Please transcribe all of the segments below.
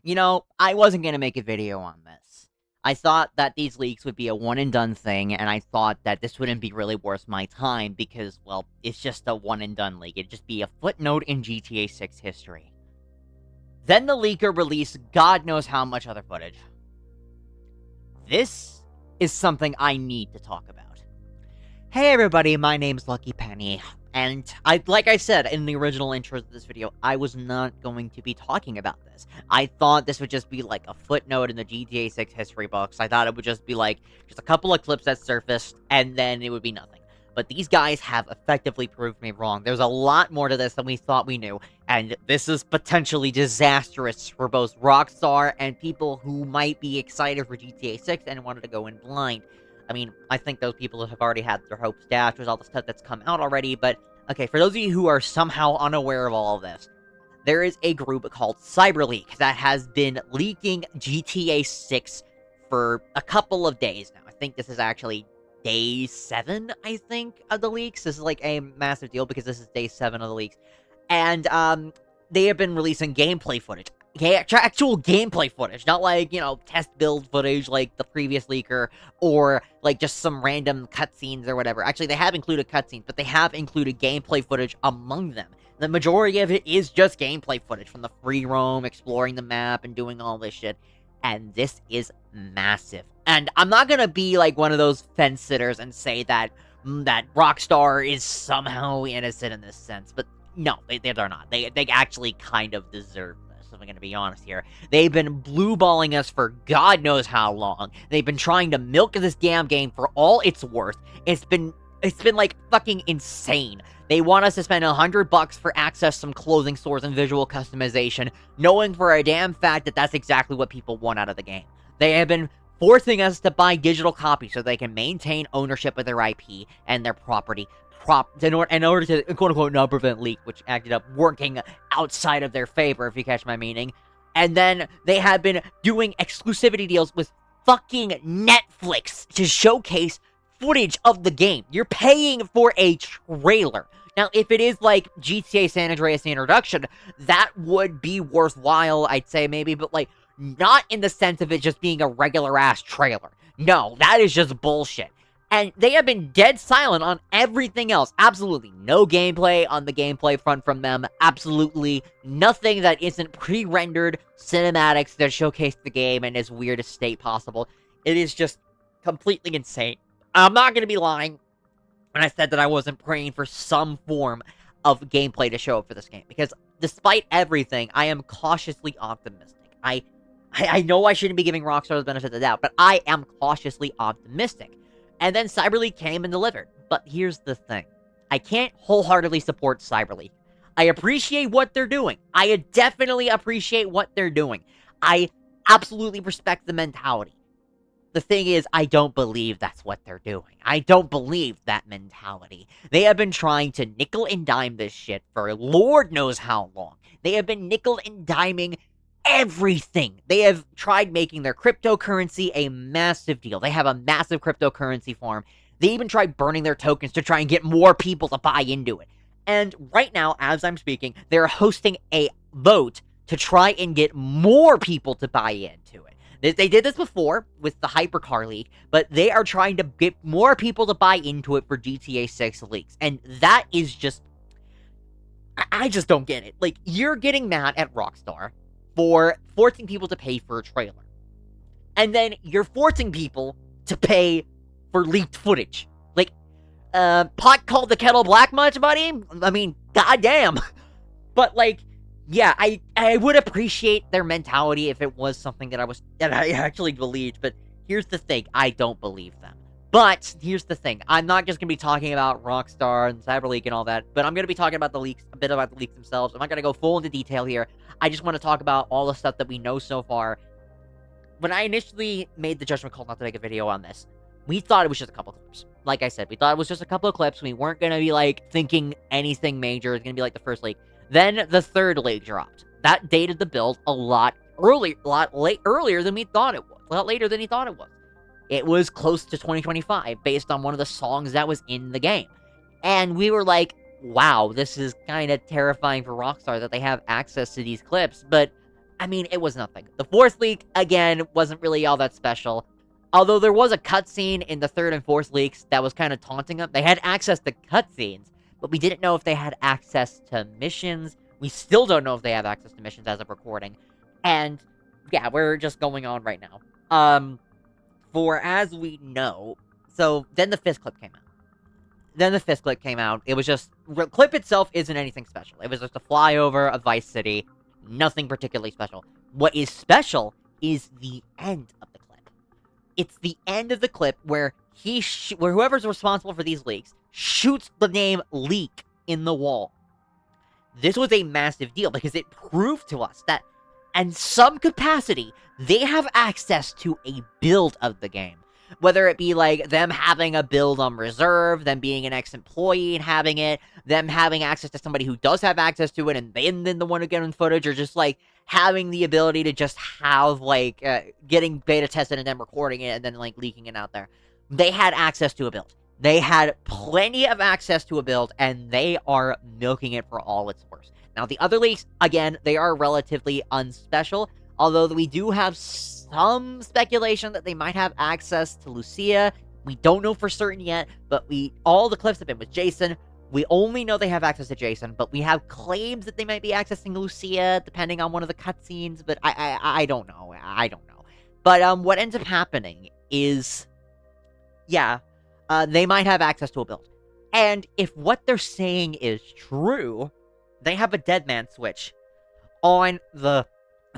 You know, I wasn't gonna make a video on this. I thought that these leaks would be a one-and-done thing, and I thought that this wouldn't be really worth my time because, well, it's just a one-and-done leak. It'd just be a footnote in GTA 6 history. Then the leaker released God knows how much other footage. This is something I need to talk about. Hey everybody, my name's Lucky Penny, and like I said in the original intro to this video, I was not going to be talking about this. I thought this would just be like a footnote in the GTA 6 history books. I thought it would just be like, just a couple of clips that surfaced, and then it would be nothing. But these guys have effectively proved me wrong. There's a lot more to this than we thought we knew, and this is potentially disastrous for both Rockstar and people who might be excited for GTA 6 and wanted to go in blind. I mean, I think those people have already had their hopes dashed with all the stuff that's come out already, but, okay, for those of you who are somehow unaware of all of this, there is a group called CyberLeak that has been leaking GTA 6 for a couple of days now. I think this is actually day 7, I think, of the leaks. This is, like, a massive deal because this is day 7 of the leaks. And, they have been releasing gameplay footage. Actual gameplay footage, not like, you know, test build footage like the previous leaker, or like just some random cutscenes or whatever. Actually, they have included cutscenes, but they have included gameplay footage among them. The majority of it is just gameplay footage from the free roam, exploring the map, and doing all this shit. And this is massive. And I'm not gonna be like one of those fence sitters and say that Rockstar is somehow innocent in this sense, but no, they're not. They actually kind of deserve this, if I'm gonna be honest here. They've been blue-balling us for God knows how long. They've been trying to milk this damn game for all it's worth. It's been like fucking insane. They want us to spend $100 for access to some clothing stores and visual customization, knowing for a damn fact that that's exactly what people want out of the game. They have been forcing us to buy digital copies so they can maintain ownership of their IP and their property, in order to, quote-unquote, not prevent leak, which acted up working outside of their favor, if you catch my meaning. And then they have been doing exclusivity deals with fucking Netflix to showcase footage of the game. You're paying for a trailer. Now, if it is like GTA San Andreas the introduction, that would be worthwhile, I'd say, maybe, but, like, not in the sense of it just being a regular-ass trailer. No, that is just bullshit. And they have been dead silent on everything else. Absolutely no gameplay on the gameplay front from them. Absolutely nothing that isn't pre-rendered cinematics that showcase the game in its weirdest state possible. It is just completely insane. I'm not going to be lying when I said that I wasn't praying for some form of gameplay to show up for this game. Because despite everything, I am cautiously optimistic. I know I shouldn't be giving Rockstar the benefit of the doubt, but I am cautiously optimistic. And then CyberLeak came and delivered. But here's the thing. I can't wholeheartedly support CyberLeak. I appreciate what they're doing. I definitely appreciate what they're doing. I absolutely respect the mentality. The thing is, I don't believe that's what they're doing. I don't believe that mentality. They have been trying to nickel and dime this shit for Lord knows how long. They have been nickel and diming everything. They have tried making their cryptocurrency a massive deal. They have a massive cryptocurrency farm. They even tried burning their tokens to try and get more people to buy into it. And right now, as I'm speaking, they're hosting a vote to try and get more people to buy into it. They did this before with the Hypercar leak, but they are trying to get more people to buy into it for GTA 6 leaks. And that is just... I just don't get it. Like, you're getting mad at Rockstar for forcing people to pay for a trailer. And then you're forcing people to pay for leaked footage. Like, pot called the kettle black much, buddy? I mean, goddamn. But, like, yeah, I would appreciate their mentality if it was something that I actually believed, but here's the thing, I don't believe them. But here's the thing, I'm not just going to be talking about Rockstar and CyberLeak and all that, but I'm going to be talking about the leaks, a bit about the leaks themselves. I'm not going to go full into detail here. I just want to talk about all the stuff that we know so far. When I initially made the judgment call not to make a video on this, we thought it was just a couple clips. Like I said, we thought it was just a couple of clips. We weren't going to be, like, thinking anything major. It's going to be like the first leak. Then the third leak dropped. That dated the build a lot earlier than we thought it was. A lot later than he thought it was. It was close to 2025 based on one of the songs that was in the game. And we were like, wow, this is kind of terrifying for Rockstar that they have access to these clips. But I mean, it was nothing. The 4th leak, again, wasn't really all that special. Although there was a cutscene in the 3rd and 4th leaks that was kind of taunting them. They had access to cutscenes, but we didn't know if they had access to missions. We still don't know if they have access to missions as of recording. And, yeah, we're just going on right now. For as we know, so then the 5th clip came out. It was just, the clip itself isn't anything special. It was just a flyover of Vice City. Nothing particularly special. What is special is the end of the clip. It's the end of the clip where where whoever's responsible for these leaks shoots the name Leak in the wall. This was a massive deal because it proved to us that, in some capacity, they have access to a build of the game. Whether it be, like, them having a build on reserve, them being an ex-employee and having it, them having access to somebody who does have access to it and then the one to get in footage, or just, like, having the ability to just have, like, getting beta tested and then recording it and then, like, leaking it out there. They had access to a build. They had plenty of access to a build, and they are milking it for all it's worth. Now, the other leaks, again, they are relatively unspecial, although we do have some speculation that they might have access to Lucia. We don't know for certain yet, but all the clips have been with Jason. We only know they have access to Jason, but we have claims that they might be accessing Lucia, depending on one of the cutscenes, but I don't know. I don't know. But what ends up happening is, yeah, they might have access to a build. And if what they're saying is true, they have a dead man switch on the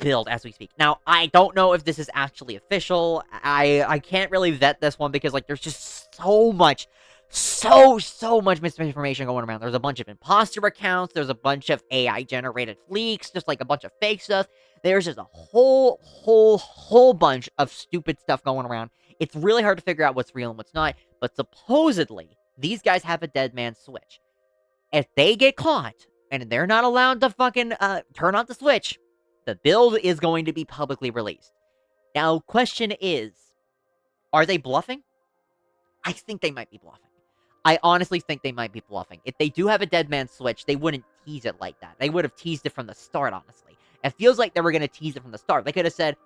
build as we speak. Now, I don't know if this is actually official. I can't really vet this one because, like, there's just so much misinformation going around. There's a bunch of imposter accounts. There's a bunch of AI-generated leaks. Just, like, a bunch of fake stuff. There's just a whole bunch of stupid stuff going around. It's really hard to figure out what's real and what's not. But supposedly, these guys have a dead man switch. If they get caught, and they're not allowed to fucking turn on the switch, the build is going to be publicly released. Now, question is, are they bluffing? I think they might be bluffing. I honestly think they might be bluffing. If they do have a dead man switch, they wouldn't tease it like that. They would have teased it from the start, honestly. It feels like they were going to tease it from the start. They could have said,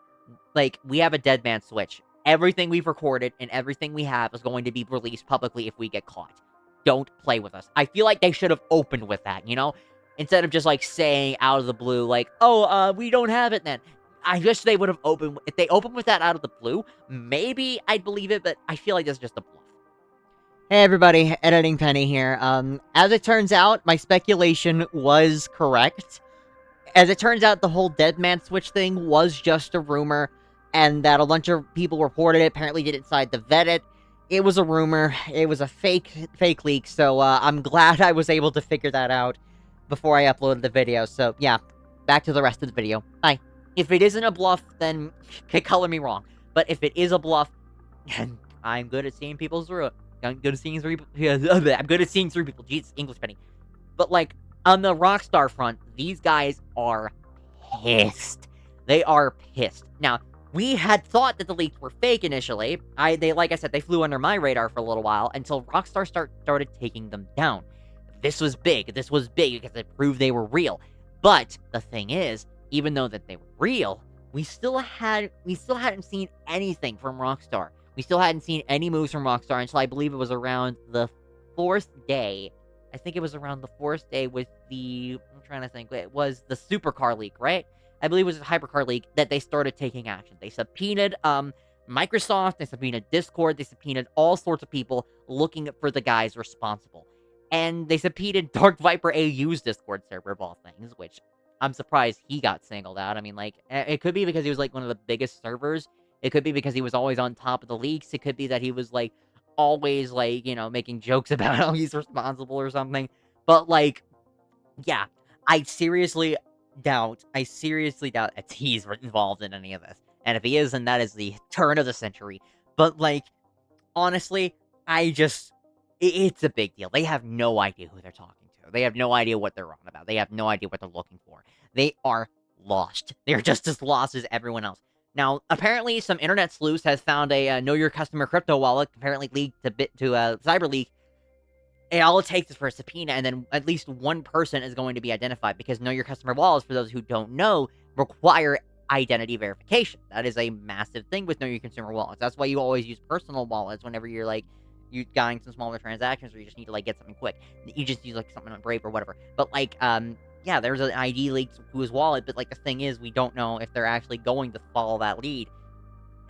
like, we have a dead man switch. Everything we've recorded and everything we have is going to be released publicly if we get caught. Don't play with us. I feel like they should have opened with that, you know? Instead of just, like, saying out of the blue, like, oh, we don't have it then. I wish they would have opened. If they opened with that out of the blue, maybe I'd believe it, but I feel like that's just a bluff. Hey everybody, Editing Penny here. As it turns out, my speculation was correct. As it turns out, the whole dead man switch thing was just a rumor, and that a bunch of people reported it, apparently didn't decide to vet it. It was a rumor. It was a fake leak, so I'm glad I was able to figure that out before I uploaded the video. So, yeah, back to the rest of the video. Bye. If it isn't a bluff, then color me wrong. But if it is a bluff, I'm good at seeing people through it. I'm good at seeing through people. Jesus, English Penny. But, like, on the Rockstar front, these guys are pissed. They are pissed. Now, we had thought that the leaks were fake initially. Like I said, they flew under my radar for a little while until Rockstar started taking them down. This was big. This was big because it proved they were real. But the thing is, even though that they were real, we still hadn't seen anything from Rockstar. We still hadn't seen any moves from Rockstar until I believe it was around the 4th day. I think it was around the 4th day with I'm trying to think. It was the supercar leak, right? I believe it was a hypercar leak that they started taking action. They subpoenaed Microsoft, they subpoenaed Discord, they subpoenaed all sorts of people looking for the guys responsible. And they subpoenaed Dark Viper AU's Discord server of all things, which I'm surprised he got singled out. I mean, like, it could be because he was, like, one of the biggest servers. It could be because he was always on top of the leaks. It could be that he was, like, always, like, you know, making jokes about how he's responsible or something. But, like, yeah, I seriously doubt that he's involved in any of this. And if he is, then that is the turn of the century. But, like, honestly, it's a big deal. They have no idea who they're talking to. They have no idea what they're on about. They have no idea what they're looking for. They are lost. They're just as lost as everyone else. Now, apparently, some internet sleuths has found a Know Your Customer crypto wallet, apparently leaked to CyberLeak. And all it takes is for a subpoena, and then at least one person is going to be identified, because Know Your Customer wallets, for those who don't know, require identity verification. That is a massive thing with Know Your Consumer wallets. That's why you always use personal wallets whenever you're like you buying some smaller transactions or you just need to like get something quick. You just use like something on Brave or whatever. But like yeah, there's an ID leak to his wallet, but like the thing is we don't know if they're actually going to follow that lead.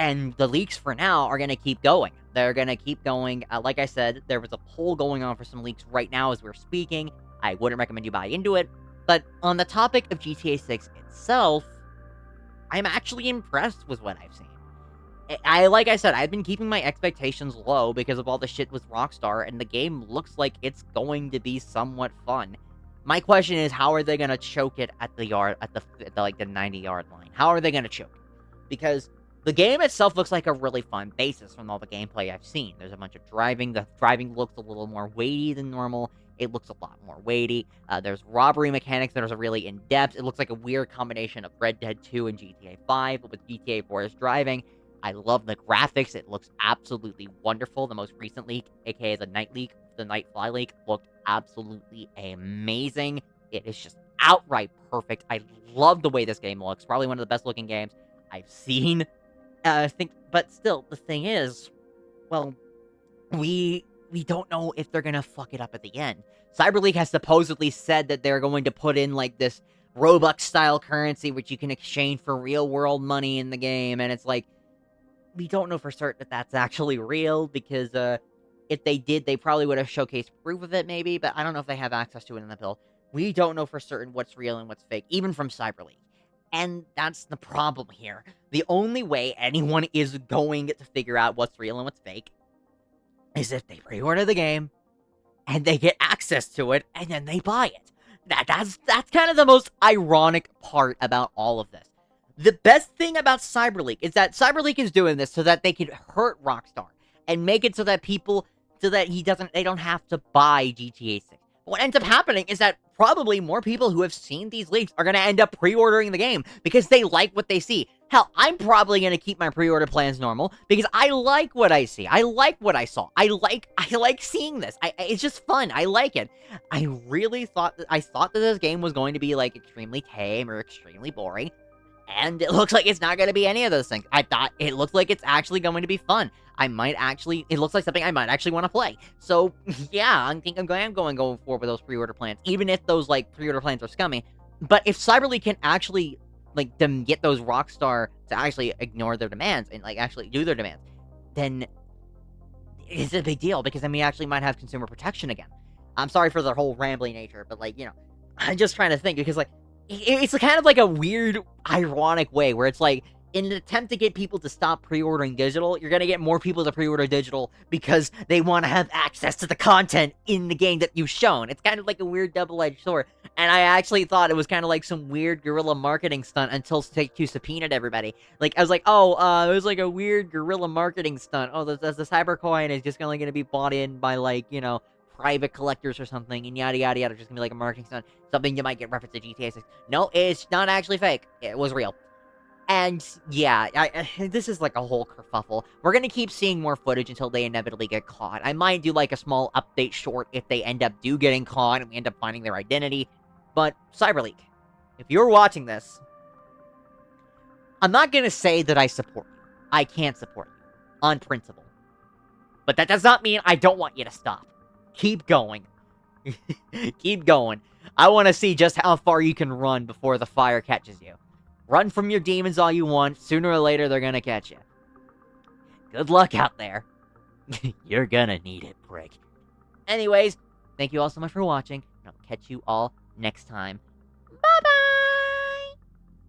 And the leaks for now are going to keep going. They're going to keep going. Like I said, there was a poll going on for some leaks right now as we're speaking. I wouldn't recommend you buy into it. But on the topic of GTA 6 itself, I'm actually impressed with what I've seen. Like I said, I've been keeping my expectations low because of all the shit with Rockstar, and the game looks like it's going to be somewhat fun. My question is, how are they going to choke it at the 90-yard line? How are they going to choke it? Because the game itself looks like a really fun basis from all the gameplay I've seen. There's a bunch of driving. The driving looks a little more weighty than normal. It looks a lot more weighty. There's robbery mechanics that are really in-depth. It looks like a weird combination of Red Dead 2 and GTA 5, but with GTA 4's driving. I love the graphics. It looks absolutely wonderful. The most recent leak, aka the Night leak, the Night Fly leak, looked absolutely amazing. It is just outright perfect. I love the way this game looks. Probably one of the best looking games I've seen. But still, the thing is, well, we don't know if they're gonna fuck it up at the end. CyberLeak has supposedly said that they're going to put in like this Robux-style currency which you can exchange for real-world money in the game, and it's like, we don't know for certain that that's actually real, because if they did, they probably would have showcased proof of it, maybe, but I don't know if they have access to it in the build. We don't know for certain what's real and what's fake, even from CyberLeak. And that's the problem here. The only way anyone is going to figure out what's real and what's fake is if they pre-order the game, and they get access to it, and then they buy it. That's kind of the most ironic part about all of this. The best thing about CyberLeak is that CyberLeak is doing this so that they can hurt Rockstar and make it so that they don't have to buy GTA 6. What ends up happening is that probably more people who have seen these leaks are going to end up pre-ordering the game because they like what they see. Hell, I'm probably going to keep my pre-order plans normal because I like what I see. I like what I saw. I like seeing this. It's just fun. I like it. I thought that this game was going to be like extremely tame or extremely boring. And it looks like it's not going to be any of those things. I thought it looked like it's actually going to be fun. It looks like something I might actually want to play. So, yeah, I think I'm going forward with those pre-order plans, even if those, like, pre-order plans are scummy. But if CyberLeak can actually, like, get those Rockstar to actually ignore their demands and, like, actually do their demands, then it's a big deal, because then we actually might have consumer protection again. I'm sorry for the whole rambling nature, but, like, you know, I'm just trying to think, because, like, it's kind of like a weird, ironic way where it's like, in an attempt to get people to stop pre-ordering digital, you're going to get more people to pre-order digital because they want to have access to the content in the game that you've shown. It's kind of like a weird double-edged sword. And I actually thought it was kind of like some weird guerrilla marketing stunt until Take-Two subpoenaed everybody. Like, I was like, it was like a weird guerrilla marketing stunt. Oh, the Cybercoin is just only going to be bought in by, like, you know, private collectors or something, and yada yada yada, just gonna be like a marketing stunt, something you might get referenced to GTA 6. No, it's not actually fake. It was real. And yeah, this is like a whole kerfuffle. We're gonna keep seeing more footage until they inevitably get caught. I might do like a small update short if they end up getting caught and we end up finding their identity. But CyberLeak, if you're watching this, I'm not gonna say that I support you. I can't support you on principle. But that does not mean I don't want you to stop. Keep going. Keep going. I want to see just how far you can run before the fire catches you. Run from your demons all you want. Sooner or later, they're gonna catch you. Good luck out there. You're gonna need it, prick. Anyways, thank you all so much for watching. I'll catch you all next time.